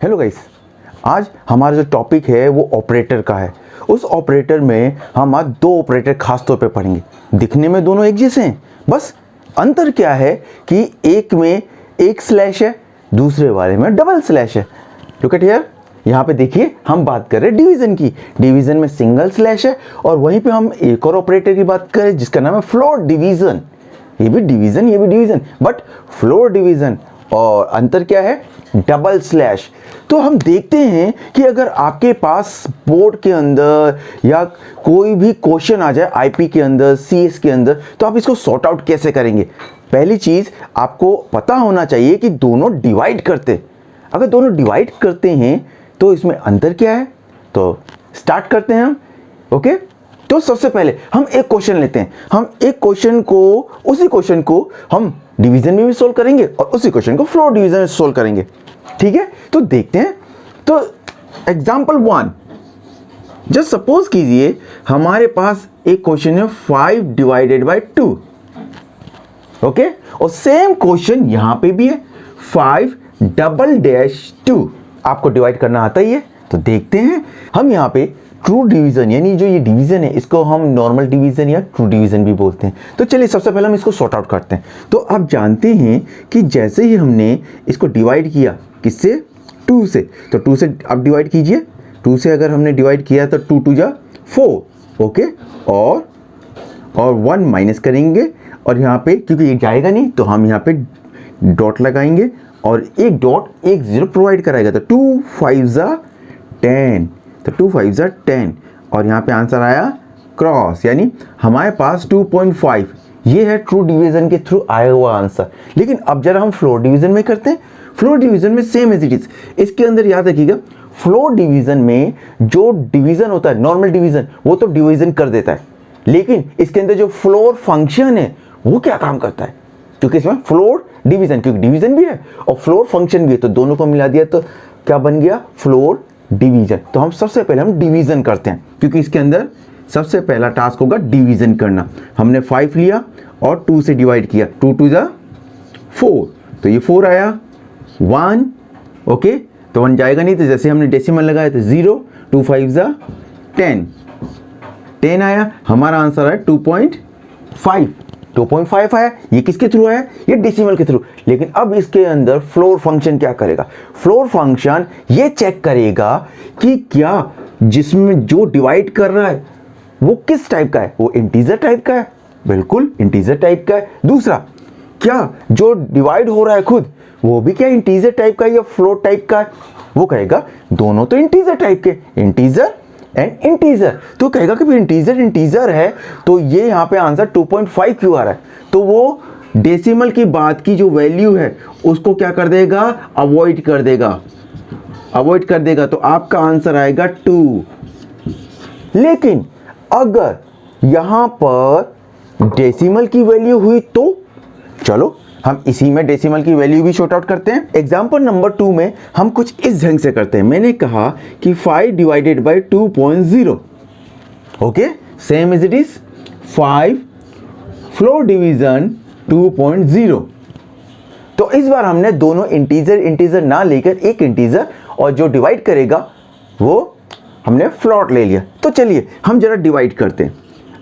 Hello guys, आज हमारा जो टॉपिक है वो ऑपरेटर का है। उस ऑपरेटर में हम आज दो ऑपरेटर खास तौर पे पढ़ेंगे। दिखने में दोनों एक जैसे हैं, बस अंतर क्या है कि एक में एक स्लैश है, दूसरे वाले में डबल स्लैश है। लुक एट हियर, यहाँ पे देखिए हम बात कर रहे हैं डिवीज़न की। डिवीज़न में सिंगल स्लैश है और वहीं पे हम एक और ऑपरेटर की बात करें जिसका नाम है फ्लोर डिवीज़न। ये भी डिवीज़न, ये भी डिवीज़न, बट फ्लोर डिवीज़न। और अंतर क्या है? Double slash. तो हम देखते हैं कि अगर आपके पास बोर्ड के अंदर या कोई भी क्वेश्चन आ जाए आईपी के अंदर, सीएस के अंदर, तो आप इसको सॉर्ट आउट कैसे करेंगे। पहली चीज़ आपको पता होना चाहिए कि दोनों डिवाइड करते, अगर दोनों डिवाइड करते हैं तो इसमें अंतर क्या है। तो स्टार्ट करते हैं हम। ओके, तो सबसे पहले हम एक क्वेश्चन लेते हैं। हम एक क्वेश्चन को, उसी क्वेश्चन को हम डिवीजन में भी सोल्व करेंगे और उसी क्वेश्चन को फ्लोर डिवीजन में सोल्व करेंगे। ठीक है, तो देखते हैं। तो एग्जांपल 1, जस्ट सपोज कीजिए हमारे पास एक क्वेश्चन है 5 डिवाइडेड बाय 2। ओके, और सेम क्वेश्चन यहां पे भी है 5 डबल डैश 2। आपको डिवाइड करना आता ही है, तो देखते हैं। हम यहाँ पे ट्रू डिवीजन, यानी जो ये डिवीजन है इसको हम नॉर्मल डिवीजन या ट्रू डिवीजन भी बोलते हैं। तो चलिए सबसे पहले हम इसको सॉर्ट आउट करते हैं। तो आप जानते हैं कि जैसे ही हमने इसको डिवाइड किया, किससे? 2 से, तो 2 से आप डिवाइड कीजिए। 2 से अगर हमने डिवाइड किया तो 2 2 जा 4। ओके, और 1 माइनस करेंगे और यहाँ पे क्योंकि ये जाएगा नहीं तो हम यहाँ पे डॉट लगाएंगे और एक डॉट एक जीरो प्रोवाइड कराएगा। तो 2 5 जा 10, तो 2 5 जा 10 और यहाँ पे आंसर आया क्रॉस, यानी हमारे पास 2.5। ये है ट्रू डिवीजन के थ्रू आया हुआ आंसर। लेकिन अब जरा हम फ्लोर डिवीजन में करते हैं। फ्लोर डिवीजन में सेम एज इट इज। इसके अंदर याद रखिएगा, फ्लोर डिवीजन में जो डिवीजन होता है, नॉर्मल डिवीजन, वो तो डिवीजन कर देता है, लेकिन इसके अंदर जो फ्लोर फंक्शन है वो क्या काम करता है, क्योंकि इसमें फ्लोर डिवीजन, क्योंकि डिवीजन भी है और फ्लोर फंक्शन भी है, तो दोनों को मिला दिया तो क्या बन गया? Floor division. तो हम सबसे पहले हम डिवीजन करते हैं, क्योंकि इसके अंदर सबसे पहला टास्क होगा डिवीजन करना। हमने 5 लिया और 2 से डिवाइड किया, 2 2 जा 4, तो ये 4 आया। 1, ओके, तो 1 जाएगा नहीं, तो जैसे हमने डेसिमल लगाया तो 0, 2 5 जा 10, 10 आया। हमारा आंसर है 2.5। 2.5 आया। ये किसके थ्रू आया? ये डेसिमल के थ्रू। लेकिन अब इसके अंदर फ्लोर फंक्शन क्या करेगा? फ्लोर फंक्शन ये चेक करेगा कि क्या जिसमें जो डिवाइड कर रहा है वो किस टाइप का है, वो इंटीजर टाइप का है। बिल्कुल इंटीजर टाइप का है। दूसरा, क्या जो डिवाइड हो रहा है खुद वो भी क्या इंटीजर टाइप का है या फ्लोट टाइप का है? वो कहेगा दोनों तो इंटीजर टाइप के, इंटीजर एंड इंटीजर। तो कहेगा कि इंटीजर इंटीजर है, तो ये यहाँ पे आंसर 2.5 क्यों आ रहा है? तो वो डेसिमल की बात की जो वैल्यू है उसको क्या कर देगा? अवॉइड कर देगा, अवॉइड कर देगा। तो आपका आंसर आएगा 2। लेकिन अगर यहाँ पर डेसिमल की वैल्यू हुई तो चलो हम इसी में डेसिमल की वैल्यू भी शॉर्ट आउट करते हैं। एग्जाम्पल नंबर 2 में हम कुछ इस ढंग से करते हैं। मैंने कहा कि 5 divided by 2.0। Okay, same as it is 5 floor division 2.0। तो इस बार हमने दोनों इंटीजर इंटीजर ना लेकर एक इंटीजर और जो डिवाइड करेगा वो हमने फ्लोट ले लिया। तो चलिए हम जरा डिवाइड करते हैं।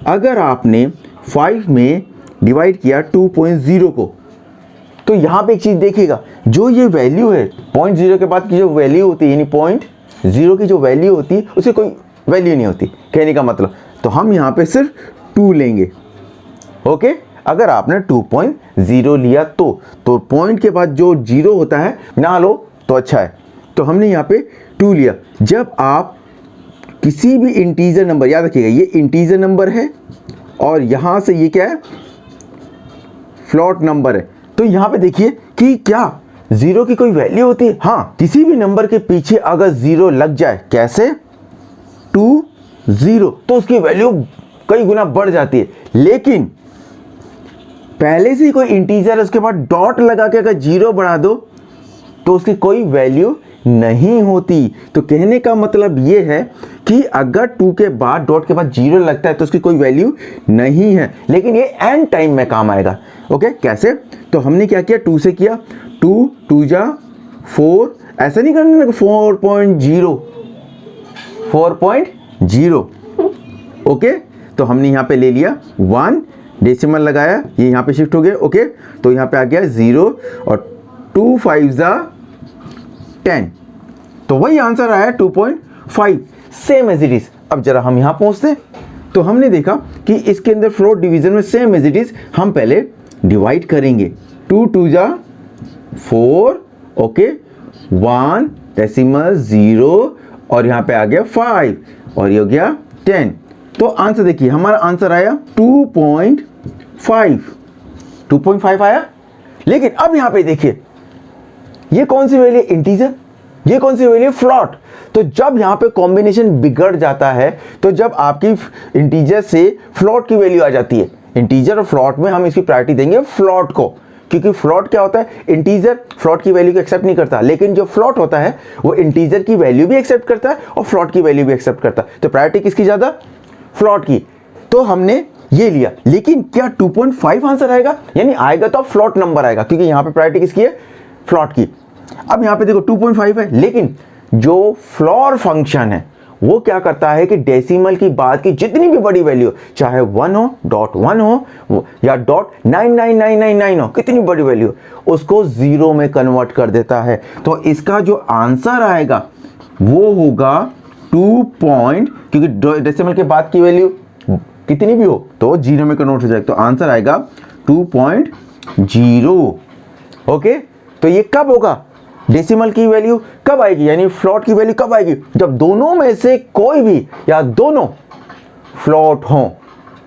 अगर आपने 5 में डिवाइड किया 2.0 को, तो यहाँ पे एक चीज़ देखिएगा, जो ये वैल्यू है 0.0 के बाद की जो वैल्यू होती है, यानी 0.0 की जो वैल्यू होती है उसकी कोई वैल्यू नहीं होती, कहने का मतलब। तो हम यहाँ पे सिर्फ 2 लेंगे। ओके, अगर आपने 2.0 लिया तो पॉइंट के बाद जो 0 होता है ना लो तो अच्छा है। तो हमने यहाँ पे 2 लिया। जब आप किसी भी इंटीजर नंबर, याद रखिएगा ये इंटीजर नंबर है और यहाँ से ये क्या है? फ्लोट नंबर है। तो यहाँ पे देखिए कि क्या 0 की कोई वैल्यू होती है? हाँ, किसी भी नंबर के पीछे अगर 0 लग जाए, कैसे? 2 0, तो उसकी वैल्यू कई गुना बढ़ जाती है। लेकिन पहले से ही कोई इंटीजर है उसके बाद डॉट लगा के अगर 0 बढ़ा दो तो उसकी कोई वैल्यू नहीं होती। तो कहने का मतलब ये है कि अगर 2 के बाद डॉट के बाद 0 लगता है तो उसकी कोई वैल्यू नहीं है, लेकिन ये एंड टाइम में काम आएगा। ओके, कैसे? तो हमने क्या किया? 2 से किया, 2 2 जा 4, ऐसा नहीं करना 4.0 4.0 ओके। तो हमने यहाँ पे ले लिया 1 डेसिमल लगाया, ये यहाँ पे शिफ्ट हो गया ओके। तो यहाँ पे आ गया 0 और 2 5 जा 10, तो वही आंसर आया 2.5, सेम एज इट इज। अब जरा हम यहाँ पहुँचते हैं, तो हमने देखा कि इसके अंदर फ्लोट डिवीजन में सेम एज इट इज हम पहले डिवाइड करेंगे। 2 2 जा 4 ओके, 1 डेसिमल 0 और यहाँ पे आ गया 5 और ये हो गया 10। तो आंसर देखिए, हमारा आंसर आया 2.5 आया। लेकिन अब यहाँ पे देखिए, ये कौन सी वैल्यू इंटीजर, ये कौन सी वैल्यू फ्लॉट। तो जब यहाँ पे कॉम्बिनेशन बिगड़ जाता है, तो जब आपकी इंटीजर से फ्लॉट की वैल्यू आ जाती है, इंटीजर और फ्लॉट में हम इसकी प्रायोरिटी देंगे फ्लॉट को, क्योंकि फ्लॉट क्या होता है, इंटीजर फ्लॉट की वैल्यू को एक्सेप्ट नहीं करता, लेकिन जो फ्लॉट होता है वो इंटीजर की वैल्यू भी एक्सेप्ट करता है और फ्लॉट की वैल्यू भी एक्सेप्ट करता है। तो प्रायोरिटी किसकी ज़्यादा, फ्लॉट की। तो हमने ये लिया, लेकिन क्या 2.5 आंसर आएगा, यानी आएगा तो फ्लॉट नंबर आएगा, क्योंकि यहाँ पे प्रायोरिटी किसकी है, फ्लॉट की। अब यहाँ पे देखो 2.5 है, लेकिन जो फ्लोर फंक्शन है वो क्या करता है कि डेसिमल की बाद की जितनी भी बड़ी वैल्यू, चाहे 1 हो, .1 हो या .99999 हो, कितनी बड़ी वैल्यू, उसको 0 में कन्वर्ट कर देता है। तो इसका जो आंसर आएगा वो होगा 2 पॉइंट, क्योंकि डेसिमल के बाद की वैल्यू कितनी भी हो तो 0 में कन्वर्ट हो जाएगा। तो आंसर आएगा 2.0 ओके। तो ये कब होगा, डेसिमल की वैल्यू कब आएगी, यानी फ्लॉट की वैल्यू कब आएगी, जब दोनों में से कोई भी या दोनों फ्लॉट हो।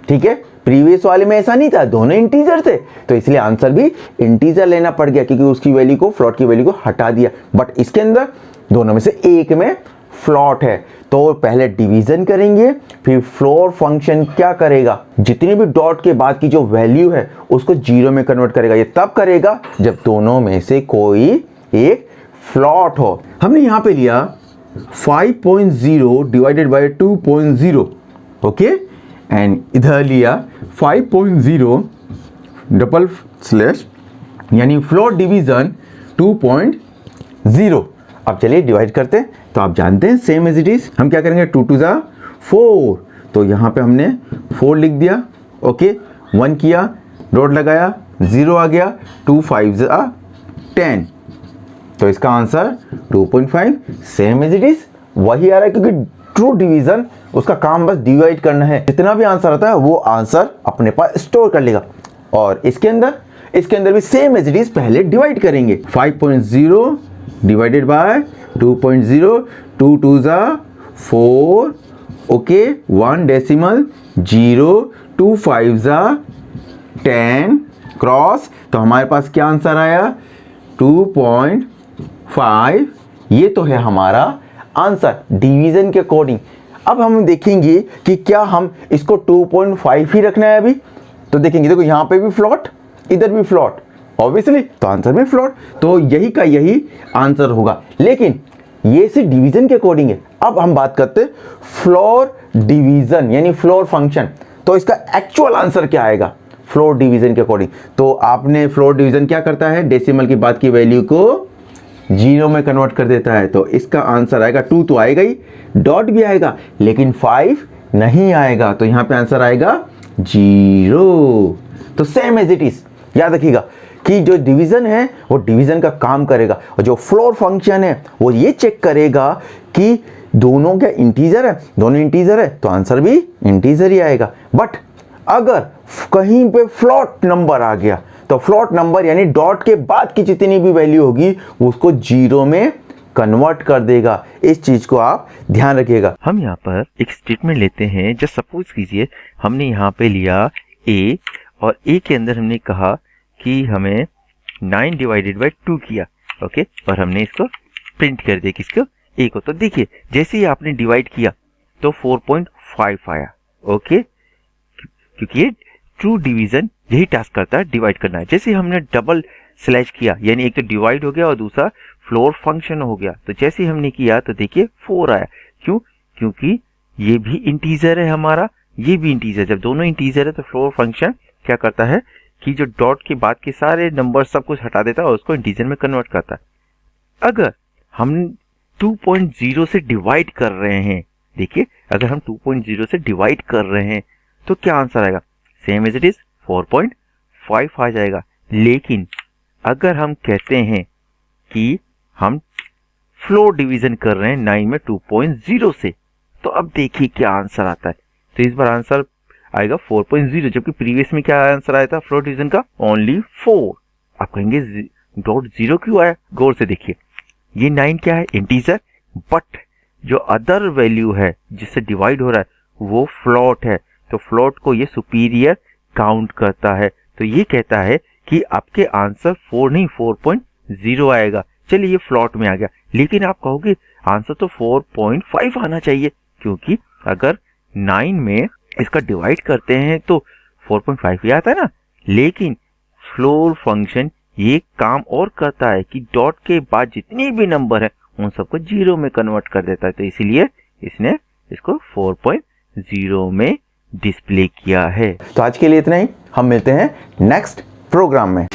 ठीक है, प्रीवियस वाले में ऐसा नहीं था, दोनों इंटीजर थे, तो इसलिए आंसर भी इंटीजर लेना पड़ गया, क्योंकि उसकी वैल्यू को, फ्लॉट की वैल्यू को हटा दिया। बट इसके अंदर दोनों में से एक में फ्लॉट है, तो पहले डिवीजन करेंगे, फिर फ्लोर फंक्शन क्या करेगा, जितनी भी डॉट के बाद की जो वैल्यू है उसको 0 में कन्वर्ट करेगा। ये तब करेगा जब दोनों में से कोई एक फ्लॉट हो। हमने यहां पे लिया 5.0 डिवाइडेड बाय 2.0 ओके, एंड इधर लिया 5.0 डबल स्लैश, यानी फ्लॉट डिवीजन 2.0। अब चलिए डिवाइड करते हैं। तो आप जानते हैं सेम एज इट इज, हम क्या करेंगे, 2 2 जा 4, तो यहां पे हमने 4 लिख दिया ओके, 1 किया, डॉट लगाया, 0 आ गया, 2 5 जा 10, तो इसका answer 2.5 same as it is वही आ रहा है, क्योंकि ट्रू डिवीजन उसका काम बस डिवाइड करना है, जितना भी आंसर आता है वो आंसर अपने पास स्टोर कर लेगा। और इसके अंदर भी सेम एज इट इज पहले डिवाइड करेंगे। 5.0 डिवाइडेड बाय 2.0, 2 2 जा 4 ओके, 1 डेसिमल 0, 2 5 जा 10 क्रॉस, तो हमारे पास क्या आंसर आया 2.5। ये तो है हमारा आंसर डिवीजन के अकॉर्डिंग। अब हम देखेंगे कि क्या हम इसको 2.5 ही रखना है अभी, तो देखेंगे, देखो यहाँ पे भी फ्लॉट, इधर भी फ्लॉट, ऑब्वियसली तो आंसर में फ्लॉट, तो यही का यही आंसर होगा। लेकिन ये सिर्फ डिवीजन के अकॉर्डिंग है। अब हम बात करते हैं फ्लोर डिवीजन यानी फ्लोर फंक्शन, तो इसका एक्चुअल आंसर क्या आएगा फ्लोर डिवीजन के अकॉर्डिंग। तो आपने फ्लोर डिवीजन क्या करता है, डेसिमल की बाद की वैल्यू को 0 में कन्वर्ट कर देता है, तो इसका आंसर आएगा 2 तो आएगा ही, डॉट भी आएगा, लेकिन 5 नहीं आएगा, तो यहां पे आंसर आएगा 0। तो सेम एज इट इज याद रखिएगा कि जो डिवीजन है वो डिवीजन का काम करेगा, और जो फ्लोर फंक्शन है वो ये चेक करेगा कि दोनों क्या इंटीजर है, दोनों इंटीजर है तो आंसर भी इंटीजर ही आएगा। बट अगर कहीं पे फ्लॉट नंबर आ गया तो फ्लॉट नंबर यानी डॉट के बाद की जितनी भी वैल्यू होगी उसको 0 में कन्वर्ट कर देगा। इस चीज को आप ध्यान रखिएगा। हम यहाँ पर एक स्टेटमेंट लेते हैं, जस्ट सपोज कीजिए हमने यहाँ पे लिया a और a के अंदर हमने कहा कि हमें 9 डिवाइडेड बाई 2 किया ओके, और हमने इसको प्रिंट कर दिया किसको, a को। तो देखिए जैसे ही आपने डिवाइड किया तो 4.5 आया ओके, क्योंकि ये ट्रू डिवीजन यही टास्क करता है, डिवाइड करना है। जैसे हमने डबल स्लैश किया यानी एक तो डिवाइड हो गया और दूसरा फ्लोर फंक्शन हो गया, तो जैसे हमने किया तो देखिए 4 आया। क्यों, क्योंकि ये भी इंटीजर है हमारा, ये भी इंटीजर। जब दोनों इंटीजर है तो फ्लोर फंक्शन क्या करता है कि जो डॉट के बाद के सारे नंबर सब कुछ हटा देता है और उसको इंटीजर में कन्वर्ट करता है। अगर हम 2.0 से डिवाइड कर रहे हैं। देखिए अगर हम 2.0 से डिवाइड कर रहे हैं तो क्या आंसर आएगा, सेम एज इट इज 4.5 आ जाएगा। लेकिन अगर हम कहते हैं कि हम फ्लोर डिवीजन कर रहे हैं 9 में 2.0 से, तो अब देखिए क्या आंसर आता है। तो इस बार आंसर आएगा 4.0, जबकि प्रीवियस में क्या आंसर आया था फ्लोर डिवीजन का, ओनली 4। आप कहेंगे डॉट जीरो क्यों आया, गौर से देखिए ये 9 क्या है, इंटीजर, बट जो अदर वैल्यू है जिससे डिवाइड हो रहा है वो फ्लोट है, तो फ्लोट को ये सुपीरियर काउंट करता है। तो ये कहता है कि आपके आंसर 4 नहीं 4.0 आएगा। चलिए ये फ्लोट में आ गया, लेकिन आप कहोगे आंसर तो 4.5 आना चाहिए, क्योंकि अगर 9 में इसका डिवाइड करते हैं तो 4.5 ही आता है ना। लेकिन फ्लोर फंक्शन ये काम और करता है कि डॉट के बाद जितने भी नंबर है उन सबको 0 में कन्वर्ट कर देता है, तो इसीलिए इसने इसको 4.0 में डिस्प्ले किया है। तो आज के लिए इतना ही, हम मिलते हैं नेक्स्ट प्रोग्राम में।